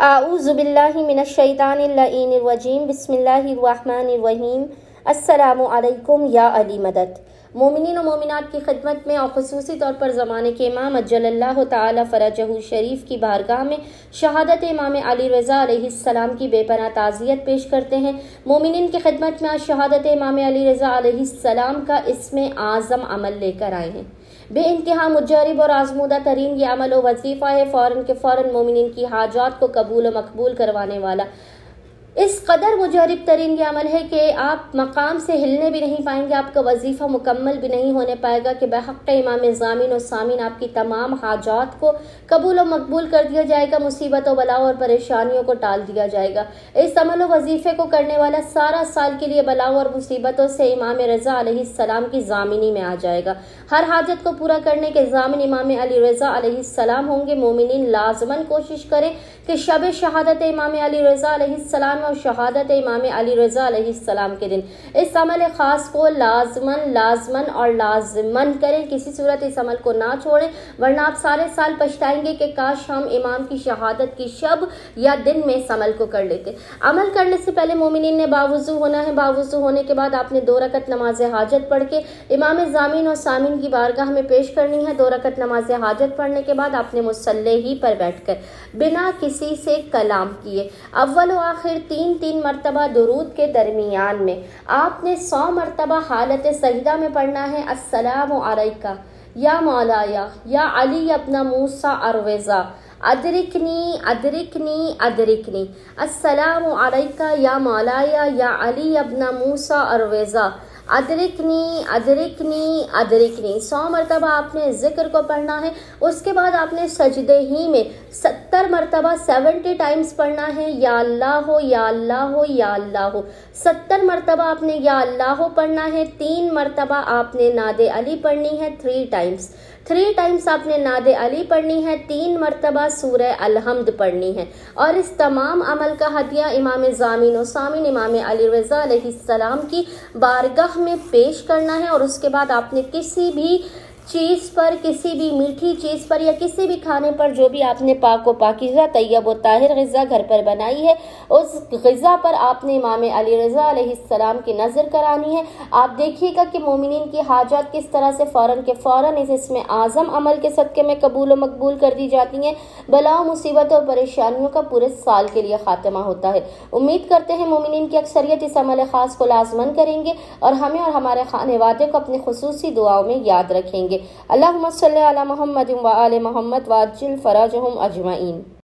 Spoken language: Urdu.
اعوذ باللہ من الشیطان اللعین الرجیم بسم اللہ الرحمن الرحیم السلام علیکم یا علی مدد۔ مومنین و مومنات کی خدمت میں اور خصوصی طور پر زمانے کے امام اجل اللہ تعالی فرجہ شریف کی بارگاہ میں شہادت امام علی رضا علیہ السلام کی بے پناہ تعزیت پیش کرتے ہیں۔ مومنین کی خدمت میں آج شہادت امام علی رضا علیہ السلام کا اسم اعظم عمل لے کر آئے ہیں۔ بے انتہا مجرب اور آزمودہ ترین یہ عمل و وظیفہ ہے، فوراً کے فوراً مومنین کی حاجات کو قبول و مقبول کروانے والا۔ اس قدر مجرب ترین یہ عمل ہے کہ آپ مقام سے ہلنے بھی نہیں پائیں گے، آپ کا وظیفہ مکمل بھی نہیں ہونے پائے گا کہ بحق امام ضامن و سامن آپ کی تمام حاجات کو قبول و مقبول کر دیا جائے گا، مصیبت و بلاؤ اور پریشانیوں کو ٹال دیا جائے گا۔ اس عمل و وظیفے کو کرنے والا سارا سال کے لیے بلاؤ اور مصیبتوں سے امام رضا علیہ السلام کی ضامنی میں آ جائے گا۔ ہر حاجت کو پورا کرنے کے ضامن امام علی رضا علیہ السلام ہوں گے۔ مومنین لازماً کوشش کریں کہ شب شہادت امام علی رضا علیہ السلام اور شہادت امام علی رضا علیہ السلام کے دن اس عمل خاص کو لازماً کریں، کسی صورت اس عمل کو نہ چھوڑیں، ورنہ آپ سارے سال پچھتائیں گے کہ کاش ہم امام کی شہادت کی شب یا دن میں اس عمل کو کر لیتے۔ عمل کرنے سے پہلے مومنین نے باوضو ہونا ہے۔ باوضو ہونے کے بعد آپ نے 2 رکعت نماز حاجت پڑھ کے امام ضامن اور سامن کی بارگاہ میں پیش کرنی ہے۔ 2 رکعت نماز حاجت پڑھنے کے بعد آپ نے مصلی ہی پر بیٹھ کر بنا کسی سے کلام کیے اول و آخر 3 مرتبہ درود کے درمیان میں آپ نے 100 مرتبہ حالت سجدہ میں پڑھنا ہے۔ السلام علیکہ یا مولایا یا علی ابن موسیٰ ارویزا ادرکنی السلام علیکہ یا مولایا یا علی ابن موسیٰ ارویزا ادرکنی 100 مرتبہ آپ نے ذکر کو پڑھنا ہے۔ اس کے بعد آپ نے سجدے ہی میں 70 مرتبہ 70 ٹائمز پڑھنا ہے، یا اللہ ہو یا اللہ ہو یا اللہ ہو۔ 70 مرتبہ آپ نے یا اللہ ہو پڑھنا ہے۔ 3 مرتبہ آپ نے نعت علی پڑھنی ہے 3 ٹائمز آپ نے نعت علی پڑھنی ہے۔ 3 مرتبہ سورہ الحمد پڑھنی ہے، اور اس تمام عمل کا ہدیہ امام ضامن و سامن امام علی رضا علیہ السلام کی بارگاہ میں پیش کرنا ہے۔ اور اس کے بعد آپ نے کسی بھی چیز پر، کسی بھی میٹھی چیز پر یا کسی بھی کھانے پر جو بھی آپ نے پاک و پاکیزہ طیب و طاہر غذا گھر پر بنائی ہے، اس غذا پر آپ نے امام علی رضا علیہ السلام کی نظر کرانی ہے۔ آپ دیکھیے گا کہ مومنین کی حاجات کس طرح سے فوراً کے فوراً اس اسم اعظم عمل کے صدقے میں قبول و مقبول کر دی جاتی ہیں۔ بلاؤ مصیبتوں اور پریشانیوں کا پورے سال کے لیے خاتمہ ہوتا ہے۔ امید کرتے ہیں مومنین کی اکثریت اس عمل خاص کو لازماً کریں گے اور ہمیں اور ہمارے خانوادے کو اپنی خصوصی دعاؤں میں یاد رکھیں گے۔ اللہم صلی علی محمد و آل محمد وعجل فرجہم اجمعین۔